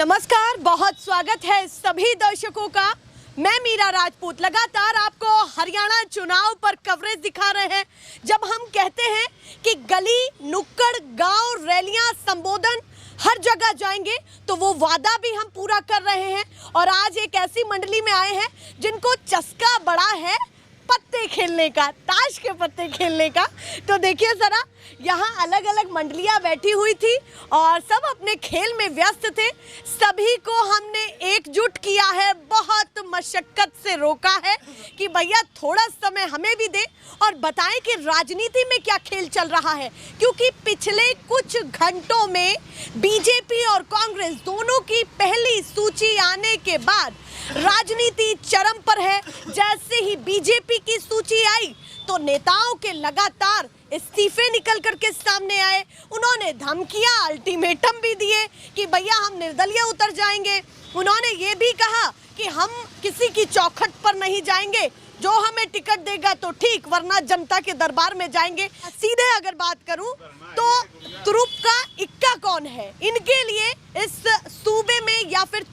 नमस्कार, बहुत स्वागत है सभी दर्शकों का। मैं मीरा राजपूत लगातार आपको हरियाणा चुनाव पर कवरेज दिखा रहे हैं। जब हम कहते हैं कि गली नुक्कड़ गांव रैलियां संबोधन हर जगह जाएंगे, तो वो वादा भी हम पूरा कर रहे हैं। और आज एक ऐसी मंडली में आए हैं जिनको चस्का बड़ा है पत्ते खेलने का, ताश के पत्ते खेलने का। तो देखिए जरा, यहाँ अलग अलग मंडलियाँ बैठी हुई थी और सब अपने खेल में व्यस्त थे। सभी को हमने एकजुट किया है, बहुत मशक्कत से रोका है कि भैया थोड़ा समय हमें भी दे और बताएं कि राजनीति में क्या खेल चल रहा है। क्योंकि पिछले कुछ घंटों में बीजेपी और कांग्रेस दोनों की पहली सूची आने के बाद राजनीति चरम पर है। जैसे ही बीजेपी की सूची आई तो नेताओं के लगातार इस्तीफे निकल करके सामने आए। उन्होंने धमकियां, अल्टीमेटम भी दिए कि भैया हम निर्दलीय उतर जाएंगे। उन्होंने ये भी कहा कि हम किसी की चौखट पर नहीं जाएंगे, जो हमें टिकट देगा तो ठीक, वरना जनता के दरबार में जाएंगे। सीधे अगर बात करूं तो तुरुप का इक्का कौन है, इनके लिए इस सूबे में या फिर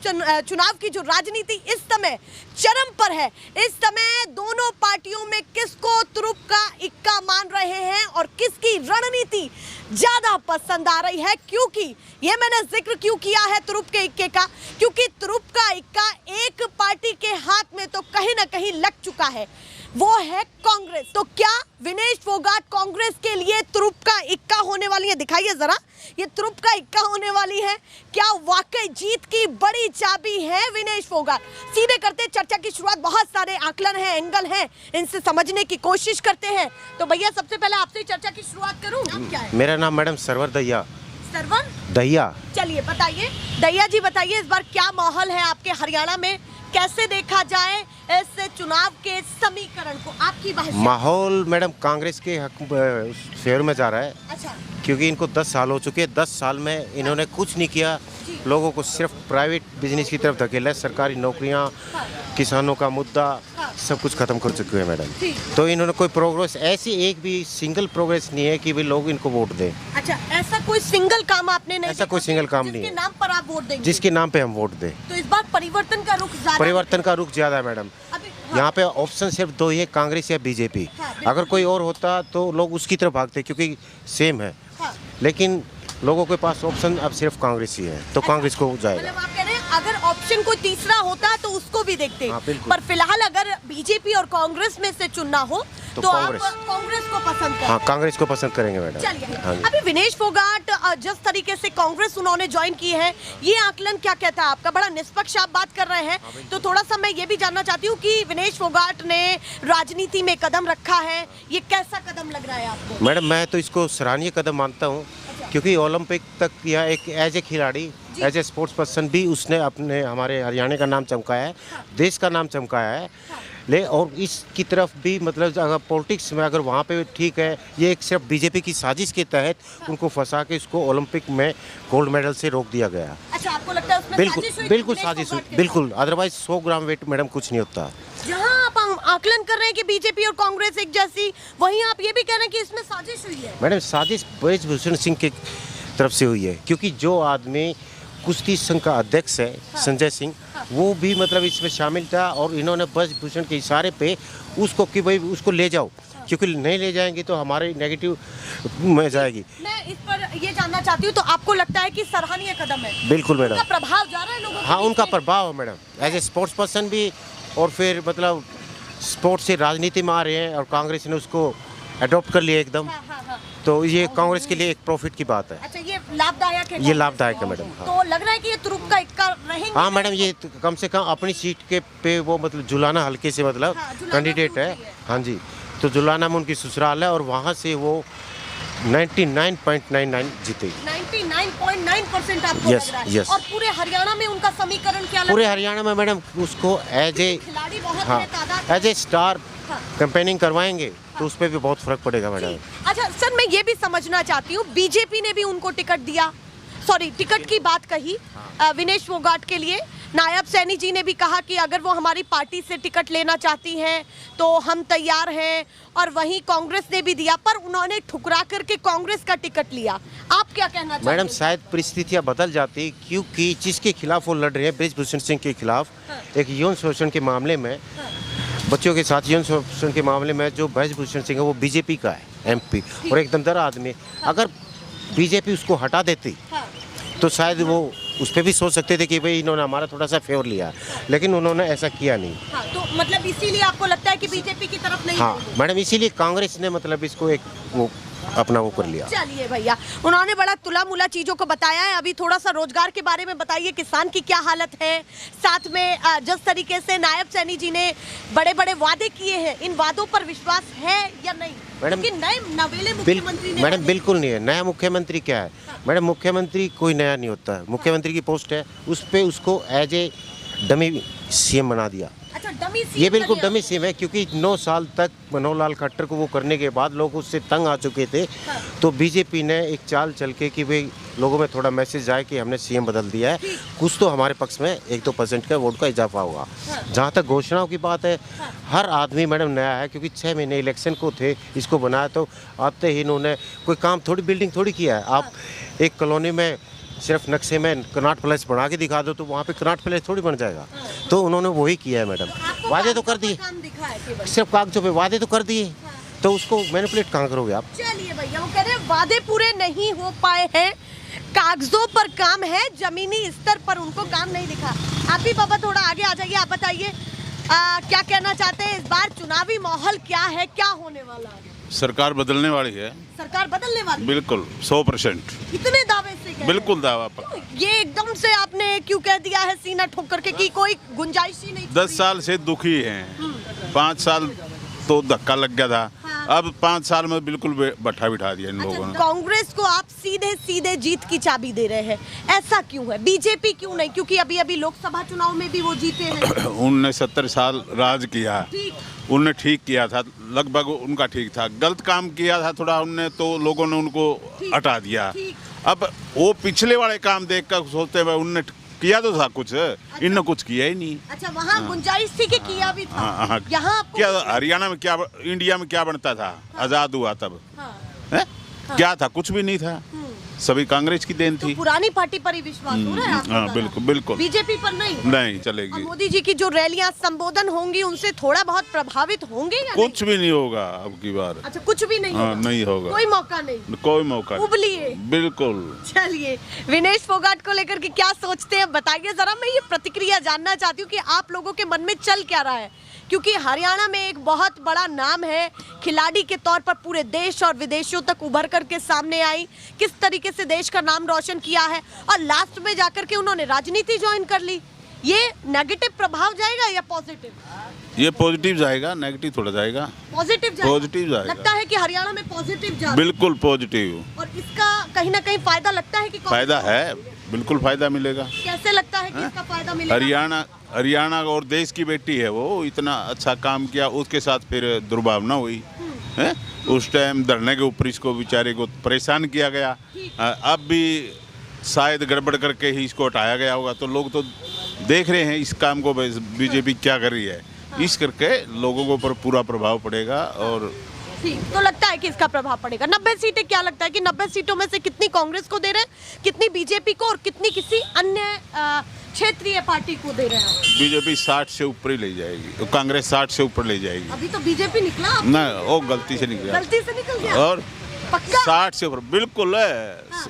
चुनाव की जो राजनीति इस समय चरम पर है। इस समय दोनों पार्टियों में किसको तुरुप का इक्का मान रहे हैं और किसकी रणनीति ज्यादा पसंद आ रही है। क्योंकि ये मैंने जिक्र क्यों किया है तुरुप के इक्के का, क्योंकि तुरुप का इक्का एक पार्टी के हाथ में तो कहीं ना कहीं लग चुका है, वो है कांग्रेस। तो क्या विनेश फोगाट कांग्रेस के लिए तुरुप का इक्का होने वाली है? दिखाइए जरा, ये तुरुप का इक्का होने वाली है। क्या वाकई जीत की बड़ी चाबी है विनेश फोगाट? सीधे करते चर्चा की शुरुआत। बहुत सारे आकलन हैं, एंगल हैं, इनसे समझने की कोशिश करते हैं। तो भैया सबसे पहले आपसे चर्चा की शुरुआत करूं। नाम क्या है? मेरा नाम मैडम सरवर दहिया। सरवर दहिया। चलिए बताइए, दहिया जी बताइए, इस बार क्या माहौल है आपके हरियाणा में? कैसे देखा जाए इस चुनाव के समीकरण को आपकी भाषा? माहौल मैडम कांग्रेस के हक फेवर में जा रहा है। अच्छा। क्योंकि इनको 10 साल हो चुके हैं। 10 साल में इन्होंने कुछ नहीं किया, लोगों को सिर्फ प्राइवेट बिजनेस की तरफ धकेला है। सरकारी नौकरियां, किसानों का मुद्दा, सब कुछ खत्म कर चुके हैं मैडम। तो इन्होंने कोई प्रोग्रेस, ऐसी एक भी सिंगल प्रोग्रेस नहीं है कि भी लोग इनको वोट दें। अच्छा, ऐसा कोई सिंगल काम आपने नहीं? ऐसा कोई सिंगल काम नहीं है जिसके नाम पर आप वोट देंगे, जिसके नाम पे हम वोट दें। तो इस बार परिवर्तन का रुख ज्यादा, परिवर्तन का रुख ज्यादा है मैडम। यहाँ पे ऑप्शन सिर्फ दो ही है, कांग्रेस या बीजेपी। अगर कोई और होता तो लोग उसकी तरफ भागते, क्योंकि सेम है। लेकिन लोगों के पास ऑप्शन अब सिर्फ कांग्रेस ही है, तो कांग्रेस को जाएगा। मतलब आप कह रहे हैं अगर ऑप्शन कोई तीसरा होता तो उसको भी देखते। पर फिलहाल अगर बीजेपी और कांग्रेस में से चुनना हो तो आप कांग्रेस को पसंद करेंगे? हाँ, कांग्रेस को पसंद करेंगे मैडम। चलिए, अभी विनेश फोगाट जिस तरीके से कांग्रेस उन्होंने ज्वाइन की है, ये आकलन क्या कहता है आपका? बड़ा निष्पक्ष आप बात कर रहे हैं। तो थोड़ा सा मैं ये भी जानना चाहती हूँ कि विनेश फोगाट ने राजनीति में कदम रखा है, ये कैसा कदम लग रहा है आपको? मैडम मैं तो इसको सराहनीय कदम मानता हूँ, क्योंकि ओलंपिक तक या एक एज ए खिलाड़ी, एज ए स्पोर्ट्स पर्सन भी उसने अपने हमारे हरियाणा का नाम चमकाया है, देश का नाम चमकाया है। और इसकी तरफ भी मतलब अगर पॉलिटिक्स में अगर वहाँ पे ठीक है, ये एक सिर्फ बीजेपी की साजिश के तहत उनको फंसा के इसको ओलंपिक में गोल्ड मेडल से रोक दिया गया। अच्छा, आपको लगता है उसमें बिल्कुल साजिश हुई, बिल्कुल। अदरवाइज 100 ग्राम वेट मैडम कुछ नहीं होता। जहाँ आप आकलन कर रहे हैं कि बीजेपी और कांग्रेस एक जैसी, वहीं आप ये भी कह रहे हैं कि इसमें साजिश हुई है। मैडम साजिश ब्रजभूषण सिंह की तरफ से हुई है, क्योंकि जो आदमी कुश्ती संघ का अध्यक्ष है, संजय सिंह, वो भी मतलब इसमें शामिल था। और इन्होंने ब्रजभूषण के इशारे पे उसको कि भाई उसको ले जाओ, क्योंकि नहीं ले जाएंगे तो हमारे नेगेटिव में जाएगी। मैं इस पर ये जानना चाहती हूँ, तो आपको लगता है कि सराहनीय कदम है? बिल्कुल मैडम। उनका प्रभाव जा रहा है लोगों हाँ, उनका प्रभाव है madam, as a sports person भी, और फिर मतलब स्पोर्ट्स से राजनीति में आ रहे हैं और कांग्रेस ने उसको अडॉप्ट कर लिया एकदम। तो ये कांग्रेस के लिए एक प्रॉफिट की बात है। अच्छा, ये लाभदायक है? ये लाभदायक है मैडम। तो लग रहा है कि ये तुरुप का इक्का रहेंगे? हाँ मैडम, ये कम से कम अपनी सीट के पे वो मतलब जुलाना हल्के से मतलब कैंडिडेट है। हाँ जी, तो जुलाना में उनकी ससुराल है और वहाँ से वो 99.99 जीते। 99.9% आपको लग रहा है? यस। और पूरे हरियाणा में उनका समीकरण क्या लग पूरे रहा है? हरियाणा में मैडम उसको एज ए, खिलाड़ी बहुत हाँ, है, तादाद एज ए स्टार कैंपेनिंग करवाएंगे तो उस पर भी बहुत फर्क पड़ेगा मैडम। अच्छा सर, मैं ये भी समझना चाहती हूँ, बीजेपी ने भी उनको टिकट दिया, सॉरी टिकट की बात कही विनेश फोगाट के लिए, नायब सैनी जी ने भी कहा कि अगर वो हमारी पार्टी से टिकट लेना चाहती हैं तो हम तैयार हैं, और वहीं कांग्रेस ने भी दिया, पर उन्होंने ठुकरा करके कांग्रेस का टिकट लिया। आप क्या कहना चाहते हैं? मैडम शायद परिस्थितियां बदल जाती, क्योंकि जिसके खिलाफ वो लड़ रहे हैं, बृजभूषण सिंह के खिलाफ, एक यौन शोषण के मामले में, बच्चों के साथ यौन शोषण के मामले में जो बृजभूषण सिंह है वो बीजेपी का है, एमपी, और एकदम दर आदमी। अगर बीजेपी उसको हटा देती तो शायद वो उस पर भी सोच सकते थे कि भाई इन्होंने हमारा थोड़ा सा फेवर लिया, लेकिन उन्होंने ऐसा किया नहीं। हाँ, तो मतलब इसीलिए आपको लगता है कि बीजेपी की तरफ नहीं? हाँ मैडम, इसीलिए कांग्रेस ने मतलब इसको एक वो अपना वो कर लिया। चलिए भैया, उन्होंने बड़ा तुला मुला चीजों को बताया है। अभी थोड़ा सा रोजगार के बारे में बताइए, किसान की क्या हालत है, साथ में जिस तरीके से नायब सैनी जी ने बड़े बड़े वादे किए हैं, इन वादों पर विश्वास है या नहीं? मैडम, क्योंकि नए नवेले मुख्यमंत्री ने मैडम बिल्कुल नहीं है। नया मुख्यमंत्री क्या है? मैडम मुख्यमंत्री कोई नया नहीं होता है। मुख्यमंत्री की पोस्ट है, उस पे उसको एज ए डमी सीएम बना दिया। अच्छा, डमी सीएम ये बिल्कुल कर दिया। डमी सीएम है, क्योंकि 9 साल तक मनोहर लाल खट्टर को वो करने के बाद लोग उससे तंग आ चुके थे। तो बीजेपी ने एक चाल चल के कि भाई लोगों में थोड़ा मैसेज आए कि हमने सीएम बदल दिया है, कुछ तो हमारे पक्ष में 1-2% का वोट का इजाफा होगा। जहाँ तक घोषणाओं की बात है, हर आदमी मैडम नया है, क्योंकि 6 महीने इलेक्शन को थे, इसको बनाया तो आते ही इन्होंने कोई काम थोड़ी बिल्डिंग थोड़ी किया है। आप एक कॉलोनी में सिर्फ नक्शे में कनॉट प्लेस बना के दिखा दो तो वहाँ पे कनॉट प्लेस थोड़ी बन जाएगा। तो उन्होंने वही किया है मैडम, वादे तो कर दिए, काम दिखा है केवल। सिर्फ कागजों पे वादे तो कर दिए, तो उसको मैनिपुलेट कहाँ करोगे आप? चलिए भैया, वो कह रहे हैं वादे पूरे नहीं हो पाए हैं, कागजों पर काम है, जमीनी स्तर पर उनको काम नहीं दिखा। आप भी बाबा थोड़ा आगे आ जाइए, आप बताइए क्या कहना चाहते हैं? इस बार चुनावी माहौल क्या है, क्या होने वाला है? सरकार बदलने वाली है, सरकार बदलने वाली? बिल्कुल 100%। इतने दावे से कह रहे हैं? बिल्कुल दावा पर। ये एकदम से आपने क्यों कह दिया है सीना ठोक करके कि कोई गुंजाइश ही नहीं? 10 साल से दुखी हैं, 5 साल तो धक्का लग गया था, अब 5 साल में बिल्कुल बैठा बिठा दिया इन लोगों ने। कांग्रेस को आप सीधे सीधे जीत की चाबी दे रहे हैं, ऐसा क्यों है? बीजेपी क्यों नहीं? क्योंकि अभी अभी लोकसभा चुनाव में भी वो जीते हैं। उनने 70 साल राज किया, उनने ठीक किया था, लगभग उनका ठीक था। गलत काम किया था थोड़ा उनने, तो लोगों ने उनको हटा दिया। अब वो पिछले वाले काम देख कर सोचते हुए उनने किया तो था कुछ, इनने कुछ किया ही नहीं। अच्छा, वहाँ गुंजाइश थी कि किया भी था? हाँ, यहाँ क्या हरियाणा में, क्या इंडिया में क्या बनता था? आजाद हुआ तब हाँ। क्या था? कुछ भी नहीं था, सभी कांग्रेस की देन तो थी। पुरानी पार्टी पर ही विश्वास हो रहा है आपका? हाँ बिल्कुल बिल्कुल, बीजेपी पर नहीं? नहीं और चलेगी। मोदी जी की जो रैलियां संबोधन होंगी उनसे थोड़ा बहुत प्रभावित होंगे या कुछ भी नहीं होगा अब की बार। अच्छा, कुछ भी नहीं हाँ, होगा? नहीं होगा, कोई मौका नहीं? कोई मौका नहीं। उबलिए। बिल्कुल। चलिए, विनेश फोगाट को लेकर के क्या सोचते हैं बताइए जरा। मैं ये प्रतिक्रिया जानना चाहती हूँ कि आप लोगों के मन में चल क्या रहा है, क्योंकि हरियाणा में एक बहुत बड़ा नाम है, खिलाड़ी के तौर पर पूरे देश और विदेशों तक उभर करके सामने आई, किस तरीके से देश का नाम रोशन किया है, और लास्ट में जाकर के उन्होंने राजनीति ज्वाइन कर ली। ये नेगेटिव प्रभाव जाएगा या पॉजिटिव? ये पॉजिटिव जाएगा, नेगेटिव थोड़ा जाएगा। पॉजिटिव जाएगा? पॉजिटिव जाएगा। लगता है कि हरियाणा में पॉजिटिव जा रहा है। बिल्कुल पॉजिटिव। और इसका कहीं ना कहीं फायदा लगता है कि फायदा है, बिल्कुल फायदा मिलेगा। कैसे लगता है कि इसका फायदा मिलेगा? हरियाणा और देश की बेटी है वो, इतना अच्छा काम किया, उसके साथ फिर दुर्भावना हुई है। उस टाइम धरने के ऊपर इसको बेचारे को परेशान किया गया, अब भी शायद गड़बड़ करके ही इसको हटाया गया होगा। तो लोग तो देख रहे हैं इस काम को बीजेपी क्या कर रही है, इस करके लोगों को पर पूरा प्रभाव पड़ेगा। और ठीक, तो लगता है कि इसका प्रभाव पड़ेगा। 90 सीटें, क्या लगता है कि 90 सीटों में से कितनी कांग्रेस को दे रहे हैं, कितनी बीजेपी को, और कितनी किसी अन्य क्षेत्रीय पार्टी को दे रहे हैं? बीजेपी 60 से ऊपर ही ले जाएगी, कांग्रेस 60 से ऊपर ले जाएगी। अभी तो बीजेपी निकला, ना वो गलती से निकला, गलती से निकल गया। और पक्का 60 से ऊपर बिल्कुल है।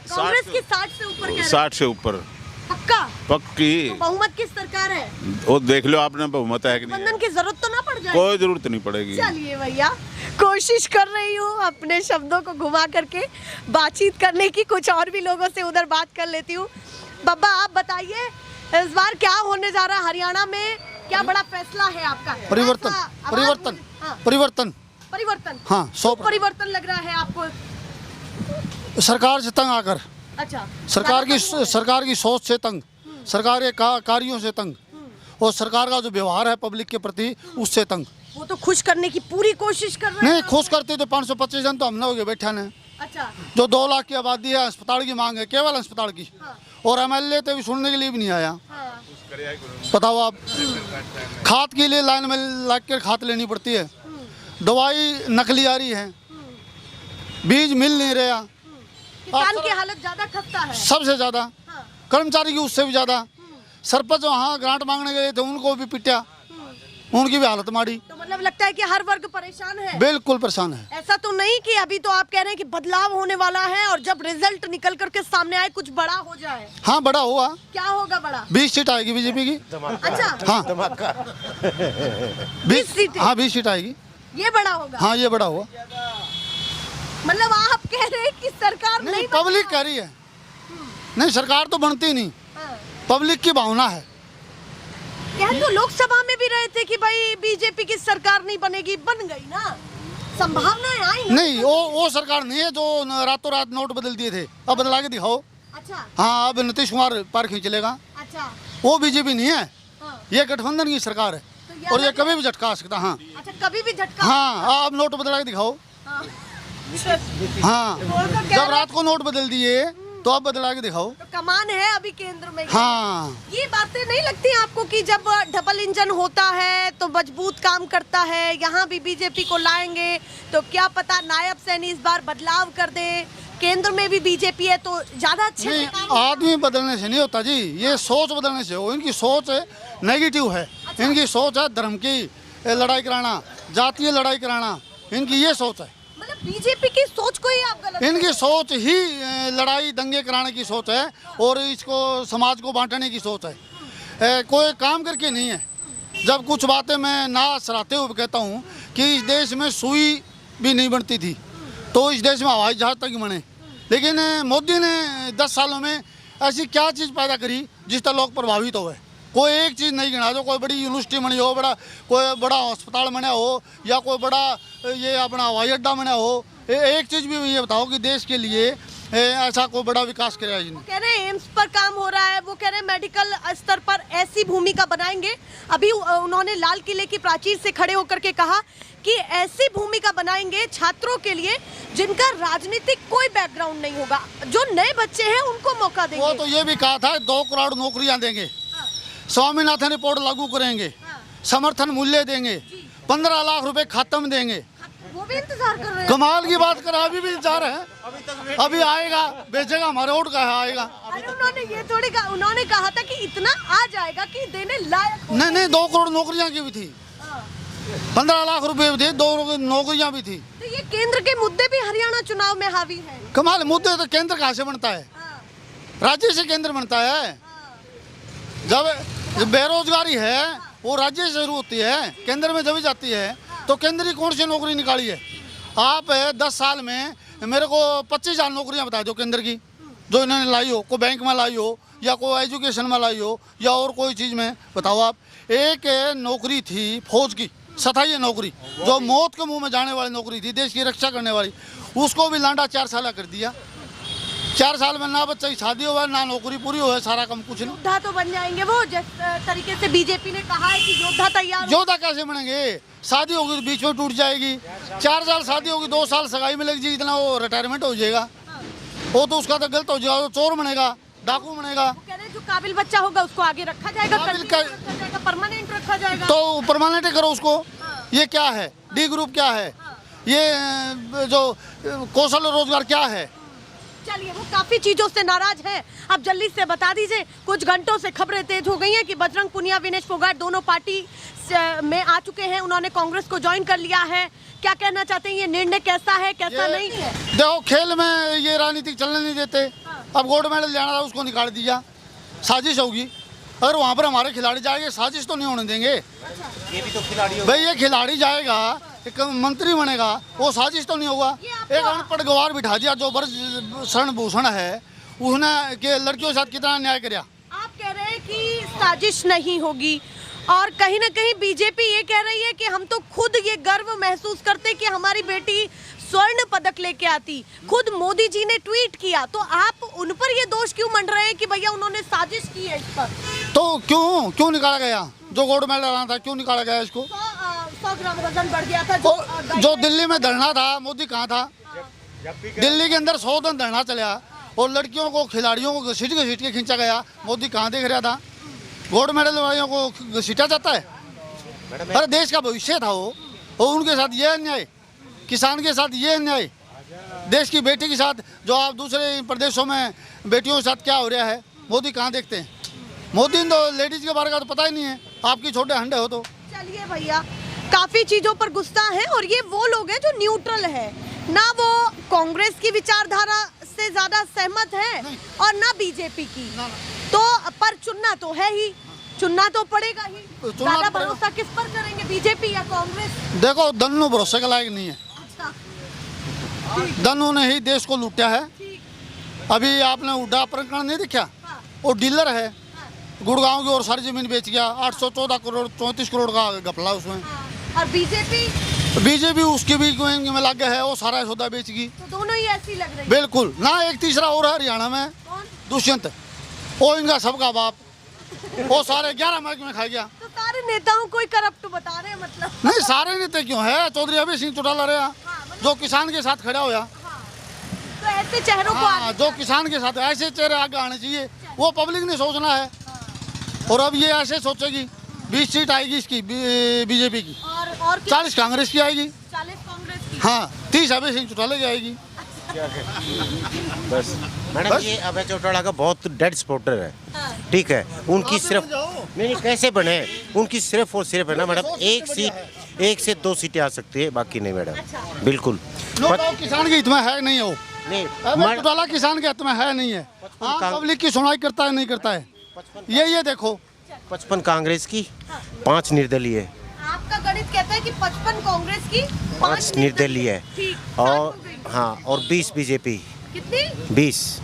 कांग्रेस की 60 से ऊपर कह रहे हैं? 60 से ऊपर पक्का? पक्की। तो बहुमत किस सरकार है? वो देख लो आपने, बहुमत है कि नहीं गठबंधन है। की जरूरत तो ना पड़ जाए? कोई जरूरत नहीं पड़ेगी। चलिए भैया, कोशिश कर रही हूँ अपने शब्दों को घुमा करके बातचीत करने की, कुछ और भी लोगों से उधर बात कर लेती हूँ। बाबा आप बताइए, इस बार क्या होने जा रहा है हरियाणा में? क्या बड़ा फैसला है आपका? परिवर्तन, ऐसा परिवर्तन, हाँ, परिवर्तन, परिवर्तन। हाँ, 100% परिवर्तन लग रहा है आपको? सरकार से तंग आकर, अच्छा, सरकार की सोच से तंग, सरकार के कार्यों से तंग, और सरकार का जो व्यवहार है पब्लिक के प्रति उससे तंग। वो तो खुश करने की पूरी कोशिश कर रहे हैं। नहीं खुश करते तो 525 जन तो हम लोग बैठे हैं। अच्छा, जो 2 लाख की आबादी है, अस्पताल की मांग है, केवल अस्पताल की, और MLA तो भी सुनने के लिए भी नहीं आया। हाँ। बताओ आप, खाद के लिए लाइन में लग कर खाद लेनी पड़ती है, दवाई नकली आ रही है, बीज मिल नहीं रहा, किसान की हालत ज्यादा खस्ता है। सबसे ज़्यादा हाँ। कर्मचारी की उससे भी ज़्यादा। सरपंच वहाँ ग्रांट मांगने गए थे, उनको भी पिटा, उनकी भी हालत मारी। तो मतलब लगता है कि हर वर्ग परेशान है। बिल्कुल परेशान है। ऐसा तो नहीं कि अभी तो आप कह रहे हैं कि बदलाव होने वाला है और जब रिजल्ट निकल करके सामने आए कुछ बड़ा हो जाए। हाँ बड़ा हुआ, क्या होगा बड़ा? 20 सीट आएगी बीजेपी की। अच्छा, हाँ 20 सीटें। हाँ 20 सीट आएगी। ये बड़ा होगा। हाँ ये बड़ा हुआ। मतलब आप कह रहे हैं कि सरकार नहीं पब्लिक कह रही है, नहीं सरकार तो बनती नहीं, हाँ। पब्लिक की भावना है। कह तो लोकसभा में भी रहे थे कि भाई बीजेपी की सरकार नहीं बनेगी, बन गई ना, संभावनाएं आई हैं। नहीं वो सरकार नहीं है जो रातों रात नोट बदल दिए थे, अब बदला के दिखाओ। अच्छा हाँ अब नीतीश कुमार पार खींच लेगा। अच्छा वो बीजेपी नहीं है, हाँ। ये गठबंधन की सरकार है तो और ये कभी भी झटका सकता। हाँ अच्छा, कभी भी झटका। हाँ अब नोट बदला के दिखाओ। हाँ। हाँ वो तो कह जब रहे- रात को नोट बदल दिए तो अब बदला के दिखाओ। तो कमान है अभी केंद्र में। हाँ ये बातें नहीं लगती आपको कि जब डबल इंजन होता है तो मजबूत काम करता है, यहाँ भी बीजेपी को लाएंगे तो क्या पता नायब सैनी इस बार बदलाव कर दे, केंद्र में भी बीजेपी है तो ज्यादा अच्छे से नहीं, काम आदमी बदलने से नहीं होता जी, ये सोच बदलने से हो। इनकी सोच नेगेटिव है। इनकी सोच है धर्म की लड़ाई कराना, जातीय लड़ाई कराना, इनकी ये सोच है। मतलब बीजेपी की सोच को ही आप गलत। इनकी सोच ही लड़ाई दंगे कराने की सोच है और इसको समाज को बांटने की सोच है। कोई काम करके नहीं है। जब कुछ बातें मैं ना सराहते हुए कहता हूँ कि इस देश में सुई भी नहीं बनती थी तो इस देश में हवाई जहाज तक ही बने, लेकिन मोदी ने 10 सालों में ऐसी क्या चीज़ पैदा करी जिससे लोग प्रभावित हो गए। कोई एक चीज़ नहीं गिना दो, कोई बड़ी यूनिवर्सिटी बनी हो, कोई बड़ा अस्पताल बना हो या कोई बड़ा ये अपना हवाई अड्डा बना हो, एक चीज़ भी ये बताओ कि देश के लिए ऐसा कोई बड़ा विकास कराया जिन्हें। कह रहे हैं एम्स पर काम हो रहा है, वो कह रहे हैं मेडिकल स्तर पर ऐसी भूमिका बनाएंगे। अभी उन्होंने लाल किले की प्राचीर से खड़े होकर के कहा कि ऐसी भूमिका बनाएंगे छात्रों के लिए जिनका राजनीतिक कोई बैकग्राउंड नहीं होगा, जो नए बच्चे हैं उनको मौका देंगे। वो तो ये भी कहा था 2 करोड़ नौकरियां देंगे, स्वामीनाथन रिपोर्ट लागू करेंगे, समर्थन मूल्य देंगे, 15 लाख रुपए खाते में देंगे। वो भी इंतजार कर रहे हैं। कमाल की बात कर, अभी भी इंतजार है, अभी आएगा बेचेगा, हमारे वोट का है आएगा। अरे उन्होंने ये थोड़ी कहा, उन्होंने कहा था कि इतना आ जाएगा कि देने लायक हो। नहीं 2 करोड़ नौकरियां की भी थी, 15 लाख रुपए भी थे, 2 नौकरियां भी थी। तो ये केंद्र के मुद्दे भी हरियाणा चुनाव में हावी है। कमाल मुद्दे तो केंद्र कहाँ से बनता है, राज्य से केंद्र बनता है। जब बेरोजगारी है वो राज्य से शुरू होती है, केंद्र में जब जाती है तो केंद्र की कौन सी नौकरी निकाली है आप? 10 साल में मेरे को 25,000 नौकरियां बता दो केंद्र की जो इन्होंने लाई हो, कोई बैंक में लाई हो या कोई एजुकेशन में लाई हो या और कोई चीज़ में बताओ आप। एक नौकरी थी फौज की, स्थायी नौकरी जो मौत के मुंह में जाने वाली नौकरी थी, देश की रक्षा करने वाली, उसको भी लांडा 4 साल कर दिया। 4 साल में ना बच्चा की शादी हुआ, ना नौकरी पूरी हुआ, सारा कम कुछ नहीं। योद्धा तो बन जाएंगे वो, जिस तरीके से बीजेपी ने कहा है कि योद्धा तैयार। योद्धा कैसे बनेंगे? शादी होगी तो बीच में टूट जाएगी, 4 साल शादी होगी, 2 साल सगाई में लग जाएगी, इतना वो रिटायरमेंट हो जाएगा। वो तो उसका तो गलत हो जाएगा, तो चोर बनेगा, डाकू बनेगा। वो कह रहे हैं जो काबिल बच्चा होगा उसको आगे रखा जाएगा, परमानेंट रखा जाएगा। तो परमानेंट करो उसको। ये क्या है, डी ग्रुप क्या है, ये जो कौशल रोजगार क्या है? चलिए, वो काफी चीजों से नाराज हैं। अब जल्दी से बता दीजिए, कुछ घंटों से खबरें तेज हो गई हैं कि बजरंग पुनिया, विनेश फोगाट दोनों पार्टी में आ चुके हैं, उन्होंने कांग्रेस को ज्वाइन कर लिया है। क्या कहना चाहते हैं, ये निर्णय कैसा है कैसा नहीं है? देखो खेल में ये राजनीति चलने नहीं देते। अब गोल्ड मेडल जाना था उसको निकाल दिया, साजिश होगी। अगर वहाँ पर हमारे खिलाड़ी जाएंगे साजिश तो नहीं होने देंगे। ये भी तो खिलाड़ी भाई ये खिलाड़ी जाएगा, एक मंत्री बनेगा, वो साजिश तो नहीं होगा। एक अनपढ़ गवार बिठा दिया जो शरण भूषण है, उसने के लड़कियों के साथ कितना अन्याय किया। आप कह रहे हैं कि साजिश नहीं होगी और कहीं ना कहीं बीजेपी ये कह रही है कि हम तो खुद ये गर्व महसूस करते कि हमारी बेटी स्वर्ण पदक लेके आती। खुद मोदी जी ने ट्वीट किया, तो आप उन पर ये दोष क्यों मंड रहे हैं कि भैया उन्होंने साजिश की है इस पर? तो क्यों निकाला गया? जो गोल्ड मेडल आना था क्यों निकाला गया इसको? 100 ग्राम वजन बढ़ गया था। जो दिल्ली में धरना था, मोदी कहाँ था? दिल्ली के अंदर 100 दिन धरना चला और लड़कियों को, खिलाड़ियों को घसीट के खींचा गया, मोदी कहाँ देख रहा था? गोल्ड मेडल वालों को सीटा जाता है? अरे देश का भविष्य था वो, और उनके साथ ये अन्याय, किसान के साथ ये अन्याय, देश की बेटी के साथ जो आप दूसरे प्रदेशों में बेटियों के साथ क्या हो रहा है, मोदी कहाँ देखते हैं? मोदी ने तो लेडीज के बारे का तो पता ही नहीं है, आपकी छोटे हंडे हो तो। चलिए भैया, काफी चीजों पर गुस्सा है और ये वो लोग हैं जो न्यूट्रल है, ना वो कांग्रेस की विचारधारा से ज्यादा सहमत है और ना बीजेपी की, तो पर चुनना तो है ही, चुनना तो पड़ेगा ही। चुनना ज्यादा पड़ेगा। भरोसा किस पर करेंगे, बीजेपी या कांग्रेस? देखो दोनों भरोसे के लायक नहीं है, अच्छा, दोनों ने ही देश को लूटा है। ठीक। अभी आपने हुड्डा प्रकरण नहीं देखा? वो डीलर है, गुड़गांव की और सारी जमीन बेच गया, 814 करोड़ 34 करोड़ का घपला उसमें। और बीजेपी उसकी भी गोइंग में लग गया है, वो सारा सौदा बेच गई। तो दोनों ही ऐसी लग रही है। बिल्कुल ना। एक तीसरा और है हरियाणा में, कौन? दुष्यंत, वो इनका सबका बाप, वो सारे 11 महकमे खा गया। तो सारे नेताओं को ही करप्ट बता रहे हैं मतलब? नहीं, सारे नेता क्यों है, चौधरी अभय सिंह चौटाला रहा, जो किसान के साथ खड़ा हुआ। तो ऐसे चेहरों को हाँ, जो किसान के साथ, ऐसे चेहरे आगे आने चाहिए, वो पब्लिक ने सोचना है। और अब ये ऐसे सोचेगी 20 सीट आएगी इसकी बीजेपी की, और 40 कांग्रेस की आएगी, 40 कांग्रेस की। हाँ 30 अभय सिंह चौटाला की आएगी। बस मैडम, ये अभय चौटाला का बहुत डेड सपोर्टर है, हाँ। ठीक है। उनकी सिर्फ नहीं कैसे बने, उनकी सिर्फ और सिर्फ है ना मैडम, एक से 2 सीटें आ सकती है, बाकी नहीं मैडम। बिल्कुल किसान के हित में है नहीं, वो नहीं। अभय चौटाला किसान के हित में है नहीं है। हाँ, पब्लिक की सुनवाई करता है नहीं करता है, ये देखो। 55 कांग्रेस की, 5 निर्दलीय। आपका गणित कहता है कि 55 कांग्रेस की, 5 निर्दलीय है, ठीक। और हाँ, और 20 बीजेपी। कितनी? 20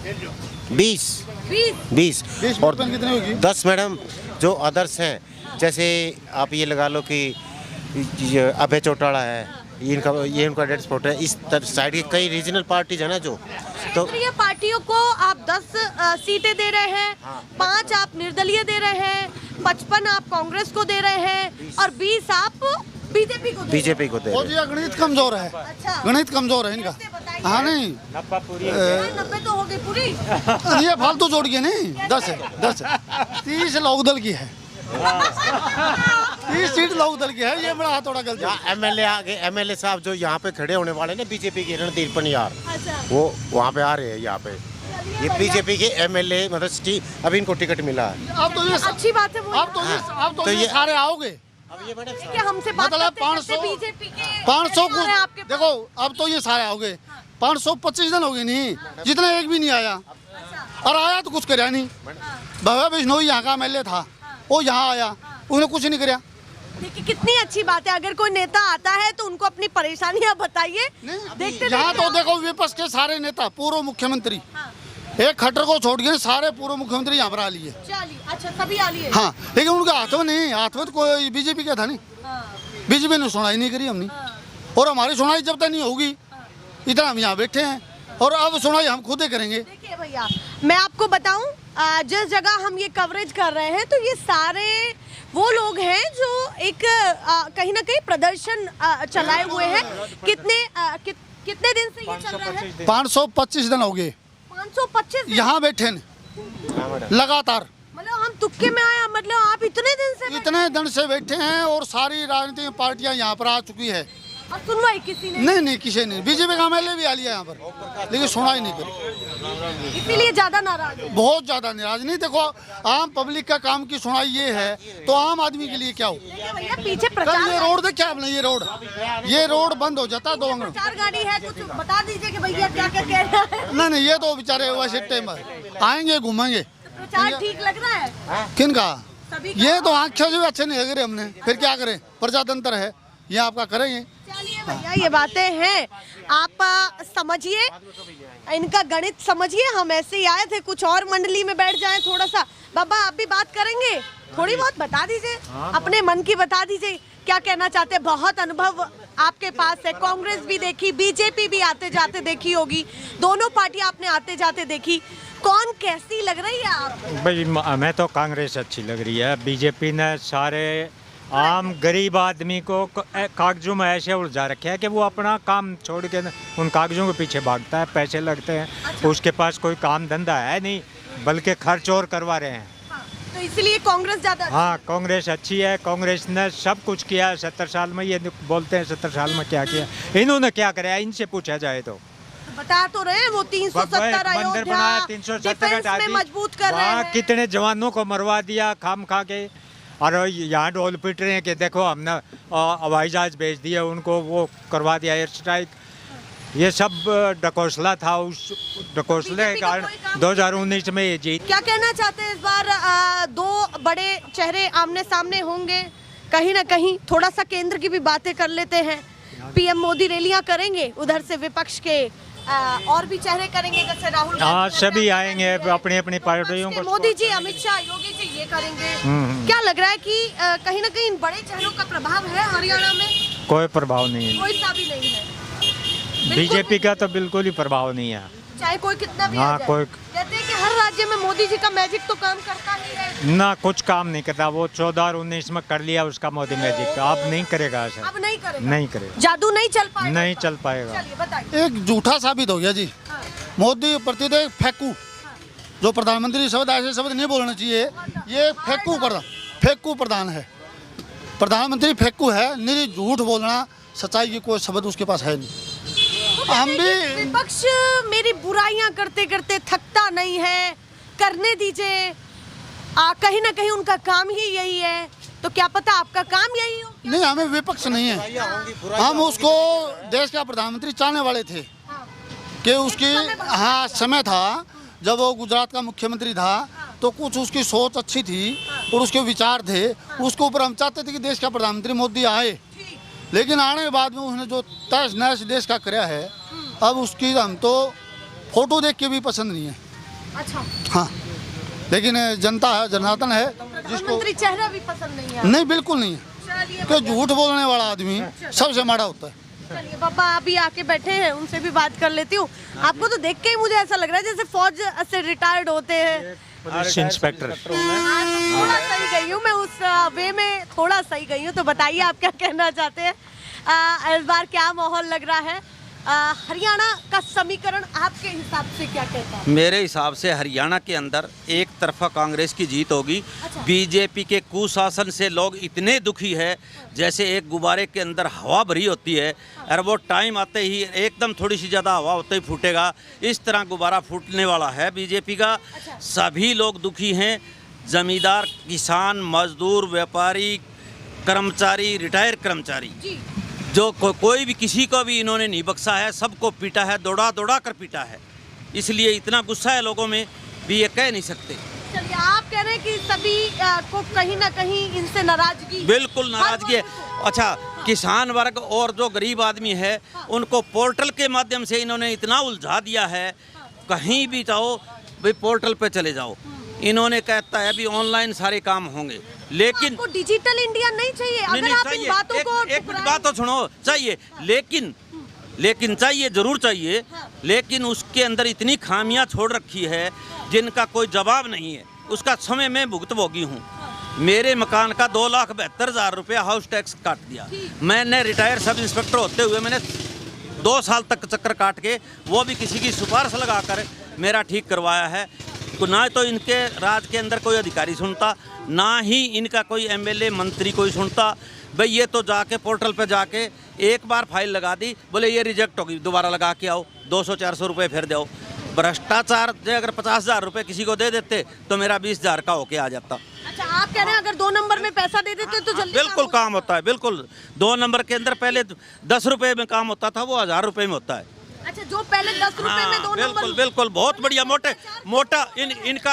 और कितनी होगी? 10 मैडम जो अदर्स हैं, जैसे आप ये लगा लो कि ये अभय चौटाला है, ये उनका डेड स्पॉट है। इस साइड के कई रीजनल पार्टीज है ना, जो तो क्षेत्रीय पार्टियों को आप 10 सीटें दे रहे हैं, 5 आप निर्दलीय दे रहे हैं, 55 आप कांग्रेस को दे रहे हैं और 20 आप बीजेपी को दे रहे और ये गणित कमजोर है। अच्छा। गणित कमजोर है इनका। कैसे बताइए? हाँ नहीं, 90 तो हो गई पूरी। ये फालतू जोड़ के नहीं, 10 है 30 लोक दल की है, 30 सीट लोक दल की है, ये बड़ा थोड़ा गलती है। एमएलए आगे, एमएलए साहब जो यहाँ पे खड़े होने वाले ना बीजेपी के, रणधीर पनियार, अच्छा। वो वहाँ पे आ रहे हैं यहाँ पे। ये बीजेपी के एमएलए मतलब अभी इनको टिकट मिला है। अब तो ये अच्छी बात है वो। अब तो ये सारे आओगे। अब ये मैडम कि हमसे बात मतलब करते 500 बीजेपी के 500 कैसे आ रहे हैं आपके को देखो, अब तो ये सारे आओगे। 525 दिन हो गए नहीं, जितना एक भी नहीं आया, और आया तो कुछ कराया नहीं। भव्य बिश्नोई यहाँ का एमएलए था, वो यहाँ आया, उन्हें कुछ नहीं कराया। देखिए कितनी अच्छी बात है, अगर कोई नेता आता है तो उनको अपनी परेशानियां बताइए। देखते यहाँ तो देखो विपक्ष के सारे नेता, पूर्व मुख्यमंत्री, एक खट्टर को छोड़ के सारे पूर्व मुख्यमंत्री यहाँ पर आ लिए। चलिए, अच्छा सभी आ लिए। हाँ, लेकिन उनके हाथ में नहीं, हाथ में तो कोई बीजेपी का था नहीं, बीजेपी ने सुनाई नहीं करी हमने, और हमारी सुनाई जब तक नहीं होगी, इतना हम यहाँ बैठे हैं, और अब सुनाई हम खुद ही करेंगे। देखिए भैया, मैं आपको बताऊं, जिस जगह हम ये कवरेज कर रहे हैं तो ये सारे वो लोग हैं जो एक कहीं ना कहीं प्रदर्शन चलाए हुए हैं। कितने दिन से ये चल रहा है? 525 दिन हो गए 525 दिन? यहाँ बैठे हैं लगातार। मतलब हम तुक्के में आया, मतलब आप इतने दिन से इतने दिन से बैठे हैं, और सारी राजनीतिक पार्टियां यहाँ पर आ चुकी है। और सुनवाई किसी ने नहीं किसी ने, बीजेपी का एमएलए भी आ लिया यहाँ पर, लेकिन सुनाई नहीं करी, इसीलिए ज्यादा नाराज है। बहुत ज्यादा नाराज। नहीं देखो, आम पब्लिक का काम की सुनाई ये है, तो आम आदमी के लिए क्या हो। भैया पीछे कल प्रचार ये रोड देखा आपने, ये रोड बंद हो जाता है 2 अंगड़। प्रचार गाड़ी है, कुछ बता दीजिए कि भैया क्या क्या कह रहा है। नहीं ये तो बेचारे वैसे टाइम आएंगे घूमेंगे। प्रचार ठीक लग रहा है किन का? सभी? ये तो आँखें जो अच्छे नहीं लग रहे हमने, फिर क्या करें, प्रजातंत्र है, ये आपका करेंगे। चलिए भैया, ये बातें हैं, आप समझिए, इनका गणित समझिए। हम ऐसे ही आए थे, कुछ और मंडली में बैठ जाएं थोड़ा सा। बाबा आप भी बात करेंगे, थोड़ी बहुत बता दीजिए, अपने मन की बता दीजिए, क्या कहना चाहते हैं। बहुत अनुभव आपके पास है, कांग्रेस भी देखी, बीजेपी भी आते जाते देखी होगी, दोनों पार्टियां आपने आते जाते देखी, कौन कैसी लग रही है आप? भाई हमें तो कांग्रेस अच्छी लग रही है। बीजेपी ने सारे आम गरीब आदमी को कागजों में ऐसे उलझा रखे है कि वो अपना काम छोड़ के उन कागजों के पीछे भागता है, पैसे लगते हैं। उसके पास कोई काम धंधा है नहीं, बल्कि खर्च और करवा रहे हैं। तो इसलिए कांग्रेस ज्यादा अच्छी हाँ, कांग्रेस अच्छी है। कांग्रेस ने सब कुछ किया है 70 साल में। ये बोलते हैं 70 साल में क्या किया, इन्होंने क्या कराया, इनसे पूछा जाए तो। बता तो रहे हैं वो 370 मंदिर बनाया, अयोध्या 370 डिफेंस में आदि। मजबूत कर रहे वहाँ हैं। कितने जवानों को मरवा दिया खाम खा के, और यहाँ ढोल पीट रहे हैं कि देखो हमने हवाई जहाज भेज दिए उनको, वो करवा दिया एयर स्ट्राइक। ये सब ढकोसला था, उस ढकोसले के बीजेपी का कारण कोई काम 2019 में ये जीत। क्या कहना चाहते हैं इस बार दो बड़े चेहरे आमने सामने होंगे, कहीं ना कहीं थोड़ा सा केंद्र की भी बातें कर लेते हैं। पीएम मोदी रैलियां करेंगे, उधर से विपक्ष के और भी चेहरे करेंगे, जैसे राहुल हाँ, गांधी, सभी नड्डा आएंगे करेंगे, अपनी अपनी पार्टियों विपक्ष के को। मोदी जी, अमित शाह, योगी जी ये करेंगे। क्या लग रहा है कि कहीं ना कहीं इन बड़े चेहरों का प्रभाव है हरियाणा में? कोई प्रभाव नहीं है। कोई सा भी नहीं है। बिल्कुल बीजेपी का तो बिल्कुल ही प्रभाव नहीं है। चाहे कोई कितना भी हाँ, आ जाए। कोई- कहते हैं कि हर राज्य में मोदी जी का मैजिक तो काम करता ही है। ना कुछ काम नहीं करता, वो 14 और 19 में कर लिया उसका मोदी मैजिक, अब नहीं करेगा ऐसा। अब नहीं करेगा, नहीं करेगा, जादू नहीं चल पाएगा। नहीं चल पाएगा। चलिए बताइए। एक झूठा साबित हो गया जी। हाँ, मोदी प्रति तो एक फेंकू, जो प्रधानमंत्री शब्द ऐसे शब्द नहीं बोलना चाहिए। ये फेंकू प्रधान है, प्रधानमंत्री फेंकू है। निरी झूठ बोलना, सच्चाई की कोई शब्द उसके पास है नहीं। हम भी विपक्ष मेरी बुराइयां करते करते थकता नहीं है, करने दीजिए। कहीं ना कहीं उनका काम ही यही है, तो क्या पता आपका काम यही हो। नहीं, हमें विपक्ष नहीं है। हम उसको देश का प्रधानमंत्री चाहने वाले थे कि उसकी हाँ समय था जब वो गुजरात का मुख्यमंत्री था, तो कुछ उसकी सोच अच्छी थी और उसके विचार थे, उसके ऊपर हम चाहते थे कि देश का प्रधानमंत्री मोदी आए। लेकिन आने के बाद में उसने जो तहस नहस देश का कराया है, अब उसकी हम तो फोटो देख के भी पसंद नहीं है। अच्छा, हाँ, लेकिन जनता है, जनार्दन है, जिसको प्रधानमंत्री चेहरा भी पसंद नहीं है। नहीं, बिल्कुल नहीं है। चलिए कि झूठ बोलने वाला आदमी सबसे माड़ा होता है। चलिए पापा अभी आके बैठे हैं, उनसे भी बात कर लेती हूँ। आपको तो देख के ही मुझे ऐसा लग रहा है जैसे फौज से रिटायर्ड होते हैं। Police inspector. थोड़ा सही गई हूँ मैं, उस वे में थोड़ा सही गई हूँ। तो बताइए आप क्या कहना चाहते हैं, इस बार क्या माहौल लग रहा है? हरियाणा का समीकरण आपके हिसाब से क्या कहता है? मेरे हिसाब से हरियाणा के अंदर एक तरफा कांग्रेस की जीत होगी। अच्छा। बीजेपी के कुशासन से लोग इतने दुखी है, जैसे एक गुब्बारे के अंदर हवा भरी होती है और वो टाइम आते ही एकदम थोड़ी सी ज़्यादा हवा होते ही फूटेगा, इस तरह गुब्बारा फूटने वाला है बीजेपी का। अच्छा। सभी लोग दुखी हैं, जमींदार, किसान, मजदूर, व्यापारी, कर्मचारी, रिटायर कर्मचारी, जी, जो कोई भी किसी को भी इन्होंने नहीं बख्शा है, सबको पीटा है, दौड़ा दौड़ा कर पीटा है। इसलिए इतना गुस्सा है लोगों में भी ये कह नहीं सकते। चलिए आप कह रहे हैं कि सभी को कहीं ना कहीं इनसे नाराजगी, बिल्कुल नाराजगी है। अच्छा, किसान वर्ग और जो गरीब आदमी है उनको पोर्टल के माध्यम से इन्होंने इतना उलझा दिया है, कहीं भी जाओ भाई पोर्टल पे चले जाओ, इन्होंने कहता है अभी ऑनलाइन सारे काम होंगे, लेकिन आपको डिजिटल इंडिया नहीं चाहिए? नहीं, अगर नहीं, आप इन चाहिए। बातों को एक मिनट बात तो सुनो, चाहिए, लेकिन चाहिए, जरूर चाहिए, लेकिन उसके अंदर इतनी खामियां छोड़ रखी है जिनका कोई जवाब नहीं है। उसका समय मैं भुगतभोगी हूँ। मेरे मकान का 2,72,000 रुपया हाउस टैक्स काट दिया। मैंने रिटायर सब इंस्पेक्टर होते हुए मैंने 2 साल तक चक्कर काट के, वो भी किसी की सिफारिश लगाकर मेरा ठीक करवाया है। तो ना तो इनके राज के अंदर कोई अधिकारी सुनता, ना ही इनका कोई एमएलए मंत्री कोई सुनता। भाई ये तो जाके पोर्टल पे जाके एक बार फाइल लगा दी, बोले ये रिजेक्ट होगी, दोबारा लगा के आओ, 200-400 रुपये फिर दो। भ्रष्टाचार जो अगर 50,000 रुपये किसी को दे देते तो मेरा 20,000 का होके आ जाता। अच्छा, आप कह रहे हैं अगर 2 नंबर में पैसा दे देते तो जल्दी बिल्कुल काम होता है, बिल्कुल। 2 नंबर के अंदर पहले 10 रुपये में काम होता था, वो 1000 रुपये में होता है। अच्छा, जो पहले 10 रुपए में 2 नंबर, बिल्कुल बिल्कुल, बहुत बढ़िया। मोटा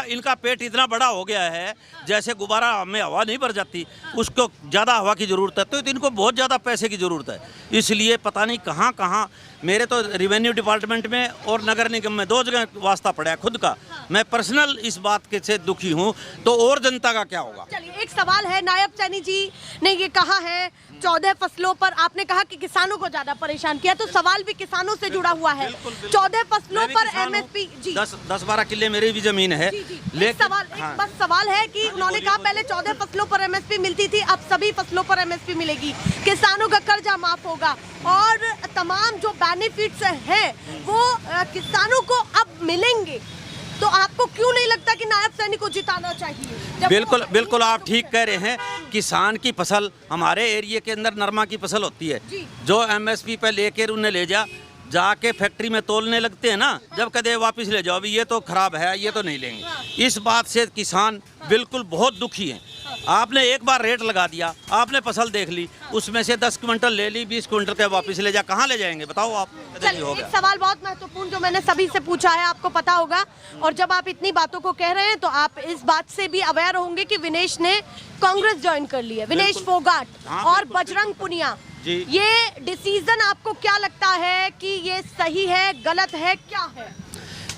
इनका पेट इतना बड़ा हो गया है, जैसे गुब्बारा में हवा नहीं भर जाती, उसको ज़्यादा हवा की ज़रूरत है, तो इनको बहुत ज़्यादा पैसे की ज़रूरत है। इसलिए पता नहीं कहाँ कहाँ, मेरे तो रेवेन्यू डिपार्टमेंट में और नगर निगम में 2 जगह वास्ता पड़ा है खुद का। मैं पर्सनल इस बात के से दुखी हूँ, तो और जनता का क्या होगा? चलिए एक सवाल है, नायब सैनी जी ने ये कहा है 14 फसलों पर, आपने कहा कि किसानों को ज्यादा परेशान किया, तो सवाल भी किसानों से जुड़ा हुआ है। 14 फसलों पर एमएसपी, जी 10-12 किले मेरी भी जमीन है, जी, जी। लेकिन एक बस सवाल है कि उन्होंने कहा पहले 14 फसलों पर एमएसपी मिलती थी, अब सभी फसलों पर एमएसपी मिलेगी, किसानों का कर्जा माफ होगा और तमाम जो बेनिफिट्स हैं वो किसानों को अब मिलेंगे। तो आपको क्यों नहीं लगता कि नायब सैनिक को जिताना चाहिए? जब बिल्कुल वो- बिल्कुल आप ठीक कह रहे हैं। किसान की फसल हमारे एरिया के अंदर नरमा की फसल होती है, जी। जो एमएसपी पे लेकर उन्हें ले जाके फैक्ट्री में तोलने लगते हैं ना, जब कदे वापस ले जाओ, अभी ये तो खराब है, ये तो नहीं लेंगे। इस बात से किसान बिल्कुल बहुत दुखी हैं। आपने एक बार रेट लगा दिया, आपने फसल देख ली, उसमें से 10 क्विंटल ले ली, 20 क्विंटल के वापस ले जा, कहाँ ले जाएंगे बताओ आप? चलिए, हो एक गया। सवाल बहुत महत्वपूर्ण जो मैंने सभी से पूछा है, आपको पता होगा, और जब आप इतनी बातों को कह रहे हैं तो आप इस बात से भी अवेयर होंगे कि विनेश ने कांग्रेस ज्वाइन कर ली है, विनेश फोगाट हाँ, और बिल्कुल, बजरंग पुनिया। जी। ये डिसीजन आपको क्या लगता है कि ये सही है, गलत है, क्या है?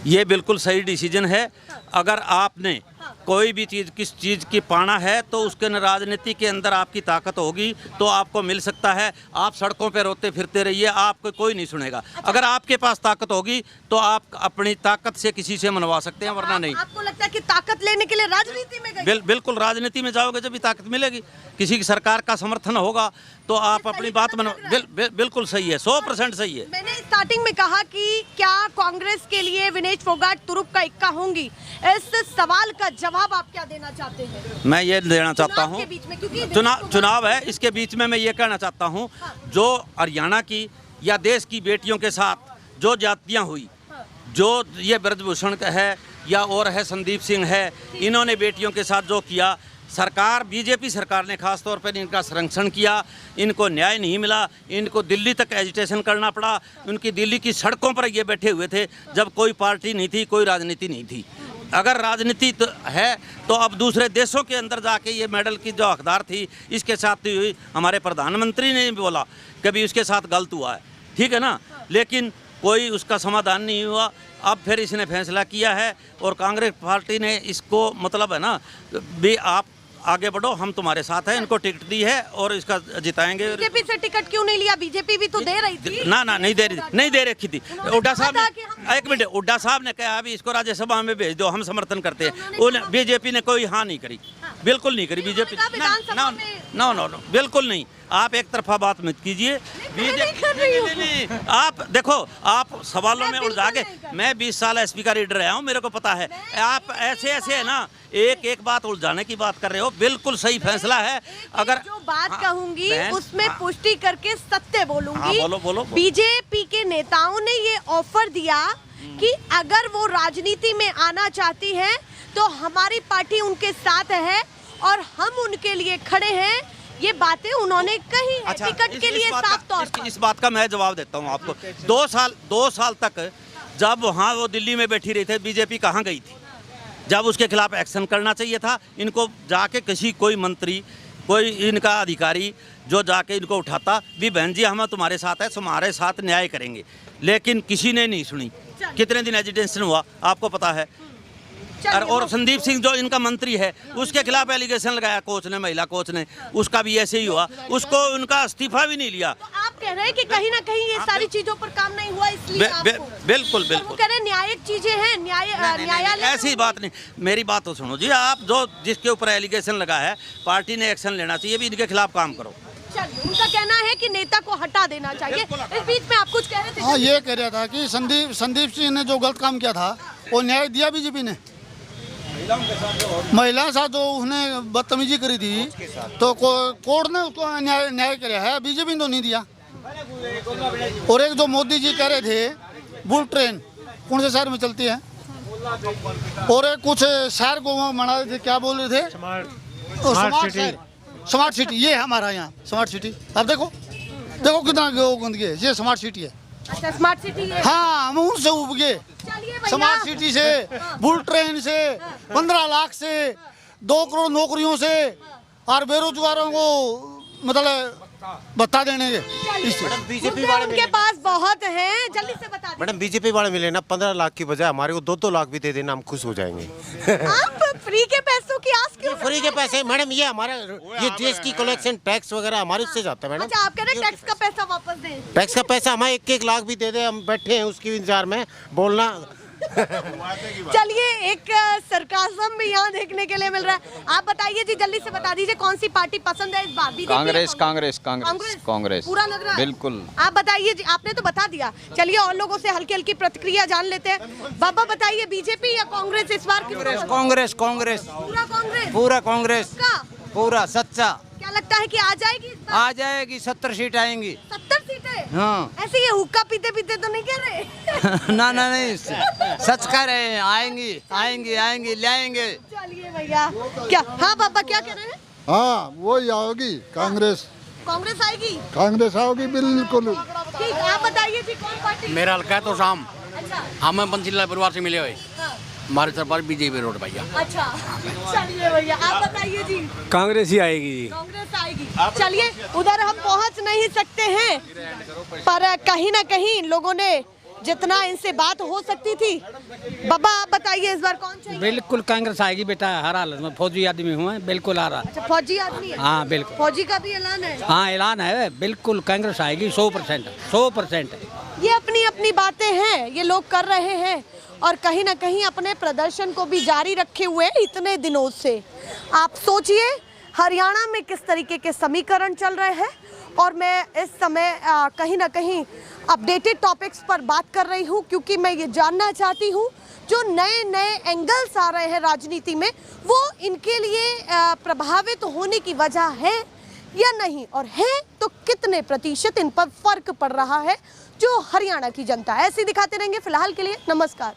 ये बिल्कुल सही डिसीजन है। अगर आपने कोई भी चीज़ किस चीज़ की पाना है तो उसके राजनीति के अंदर आपकी ताकत होगी तो आपको मिल सकता है। आप सड़कों पे रोते फिरते रहिए, आपको कोई नहीं सुनेगा। अगर आपके पास ताकत होगी तो आप अपनी ताकत से किसी से मनवा सकते हैं, वरना नहीं। आपको लगता है कि ताकत लेने के लिए राजनीति में गए? बिल्कुल राजनीति में जाओगे जब भी ताकत मिलेगी, किसी की सरकार का समर्थन होगा तो आप अपनी बात बनो। बिल्कुल सही है, 100% सही है। मैंने स्टार्टिंग में कहा कि क्या कांग्रेस के लिए विनेश फोगाट तुरुप का इक्का होंगी? इस सवाल का जवाब आप क्या देना चाहते हैं? मैं ये देना चाहता चुनाव हूँ, के बीच में, क्योंकि चुनाव है, इसके बीच में मैं ये कहना चाहता हूँ, जो हरियाणा की या देश की बेटियों के साथ जो जातियाँ हुई, जो ये ब्रजभूषण है या और है संदीप सिंह है, इन्होंने बेटियों के साथ जो किया, सरकार बीजेपी सरकार ने खास तौर पर इनका संरक्षण किया, इनको न्याय नहीं मिला, इनको दिल्ली तक एजिटेशन करना पड़ा, उनकी दिल्ली की सड़कों पर ये बैठे हुए थे जब कोई पार्टी नहीं थी, कोई राजनीति नहीं थी। अगर राजनीति तो है तो अब दूसरे देशों के अंदर जाके ये मेडल की जो हकदार थी, इसके साथ हुई, हमारे प्रधानमंत्री ने भी बोला कभी उसके साथ गलत हुआ है, ठीक है ना, लेकिन कोई उसका समाधान नहीं हुआ। अब फिर इसने फैसला किया है और कांग्रेस पार्टी ने इसको मतलब है ना भी आप आगे बढ़ो, हम तुम्हारे साथ हैं, इनको टिकट दी है और इसका जिताएंगे। बीजेपी से टिकट क्यों नहीं लिया? बीजेपी भी तो दे रही थी। ना नहीं दे रखी थी। हुड्डा साहब ने, एक मिनट, हुड्डा साहब ने कहा अभी इसको राज्यसभा में भेज दो, हम समर्थन करते हैं। बीजेपी ने कोई हाँ नहीं करी, बिल्कुल नहीं करी बीजेपी। नो, बिल्कुल नहीं। आप एक तरफा बात मत कीजिए। नहीं, आप देखो, आप सवालों में उलझा के, मैं 20 साल एसपी का रीडर रहा हूँ, मेरे को पता है। आप ऐसे है ना, एक बात उलझाने की बात कर रहे हो। बिल्कुल सही फैसला है। अगर जो बात कहूंगी बहन, उसमें पुष्टि करके सत्य बोलूंगी। बोलो। बीजेपी के नेताओं ने ये ऑफर दिया कि अगर वो राजनीति में आना चाहती है तो हमारी पार्टी उनके साथ है और हम उनके लिए खड़े हैं। ये बातें उन्होंने कही है। अच्छा, टिकट के लिए साफ तौर पर। इस बात का मैं जवाब देता हूँ आपको। 2 साल तक जब वहाँ वो दिल्ली में बैठी रही थी, बीजेपी कहाँ गई थी? जब उसके खिलाफ एक्शन करना चाहिए था, इनको जाके कोई मंत्री, कोई इनका अधिकारी जो जाके इनको उठाता भी, बहन जी हम तुम्हारे साथ है, तुम्हारे साथ न्याय करेंगे, लेकिन किसी ने नहीं सुनी। कितने दिन एजिटेशन हुआ आपको पता है। और संदीप सिंह जो इनका मंत्री है, उसके खिलाफ एलिगेशन लगाया कोच ने, महिला कोच ने, उसका भी ऐसे ही हुआ, उसको उनका इस्तीफा भी नहीं लिया। तो आप कह रहे हैं कि कहीं ना कहीं ये सारी चीजों पर काम नहीं हुआ, इसलिए बिल्कुल वो कह रहे हैं न्यायिक चीजें हैं, न्यायालय। ऐसी बात नहीं, मेरी बात तो सुनो जी। आप जो जिसके ऊपर एलिगेशन लगा है, पार्टी ने एक्शन लेना चाहिए, भी इनके खिलाफ काम करो। चलिए, उनका कहना है कि नेता को हटा देना चाहिए। इस बीच में आप कुछ कह रहे थे? हाँ, ये कह रहा था कि संदीप सिंह ने जो गलत काम किया था वो न्याय दिया बीजेपी ने। महिला के साथ जो उसने बदतमीजी करी थी तो कोर्ट ने उसको न्याय किया है, बीजेपी ने तो नहीं दिया। और एक जो मोदी जी कह रहे थे बुल ट्रेन कौन से शहर में चलती है, और एक कुछ शहर को मना रहे थे, क्या बोल रहे थे? Smart city. ये है हमारा यहाँ स्मार्ट सिटी। अब देखो कितना गंदगी है, ये स्मार्ट सिटी है। अच्छा, स्मार्ट सिटी है। हाँ, हम उनसे उब गए। चलिए भैया। स्मार्ट सिटी से, बुल ट्रेन से, 15 लाख से, 2 करोड़ नौकरियों से और बेरोजगारों को मतलब बता देने के। बीजेपी वाले उनके पास बहुत हैं, जल्दी से बता दें। मैडम, बीजेपी वाले मिले ना 15 लाख की बजाय हमारे को 2-2 लाख भी दे देना, हम खुश हो जाएंगे। आप फ्री के पैसों की आस क्यों? फ्री के पैसे मैडम, ये हमारा ये देश की कलेक्शन टैक्स वगैरह हमारे उससे जाता है मैडम। अच्छा, आप कह रहे हैं टैक्स का पैसा वापस दें। टैक्स का पैसा हमें 1-1 लाख भी दे दे, हम बैठे हैं उसकी इंतजार में। बोलना चलिए, एक सरकाज़म भी यहाँ देखने के लिए मिल रहा है। आप बताइए जी, जल्दी से बता दीजिए कौन सी पार्टी पसंद है इस बार? बीजेपी या कांग्रेस कांग्रेस कांग्रेस कांग्रेस पूरा लग रहा है बिल्कुल। आप बताइए जी, आपने तो बता दिया। चलिए और लोगों से हल्की हल्की प्रतिक्रिया जान लेते हैं। बाबा बताइए, बीजेपी या कांग्रेस इस बार? कांग्रेस कांग्रेस पूरा कांग्रेस? पूरा कांग्रेस का पूरा सच्चा। क्या लगता है कि आ जाएगी इस बार? आ जाएगी 70 सीट आएंगी। 70 सीटें? हाँ ऐसे ये हुक्का पीते पीते तो नहीं कह रहे? ना ना नहीं, सच कह रहे हैं, आएंगी आएंगी आएंगी ले आएंगे। चलिए भैया, क्या? हाँ बाबा, क्या कह रहे हैं? हाँ वही आओगी कांग्रेस। कांग्रेस आएगी? कांग्रेस आओगी बिल्कुल। ठीक, आप बताइए जी, कौन पार्टी? मेरा हल्का है तो शाम अच्छा, हम पंचीला परिवार से मिले हुए, हाँ, हमारे सरकार बीजेपी रोड भैया। अच्छा। चलिए भैया, आप बताइए जी। कांग्रेस ही आएगी जी। कांग्रेस आएगी। चलिए, उधर हम पहुंच नहीं सकते हैं, पर कहीं ना कहीं लोगों ने जितना इनसे बात हो सकती थी। बाबा आप बताइए, इस बार कौन चाहिए? बिल्कुल कांग्रेस आएगी बेटा, हर हालत में। फौजी आदमी हुए, बिल्कुल आ रहा। अच्छा, फौजी आदमी है? हाँ बिल्कुल। फौजी का भी ऐलान है? हाँ ऐलान है, बिल्कुल कांग्रेस आएगी 100%। 100% ये अपनी अपनी बातें हैं, ये लोग कर रहे हैं और कहीं ना कहीं अपने प्रदर्शन को भी जारी रखे हुए इतने दिनों से। आप सोचिए हरियाणा में किस तरीके के समीकरण चल रहे हैं, और मैं इस समय कहीं ना कहीं अपडेटेड टॉपिक्स पर बात कर रही हूँ, क्योंकि मैं ये जानना चाहती हूँ जो नए नए एंगल्स आ रहे हैं राजनीति में, वो इनके लिए प्रभावित होने की वजह है या नहीं, और है तो कितने प्रतिशत इन पर फर्क पड़ रहा है जो हरियाणा की जनता। ऐसे दिखाते रहेंगे। फिलहाल के लिए नमस्कार।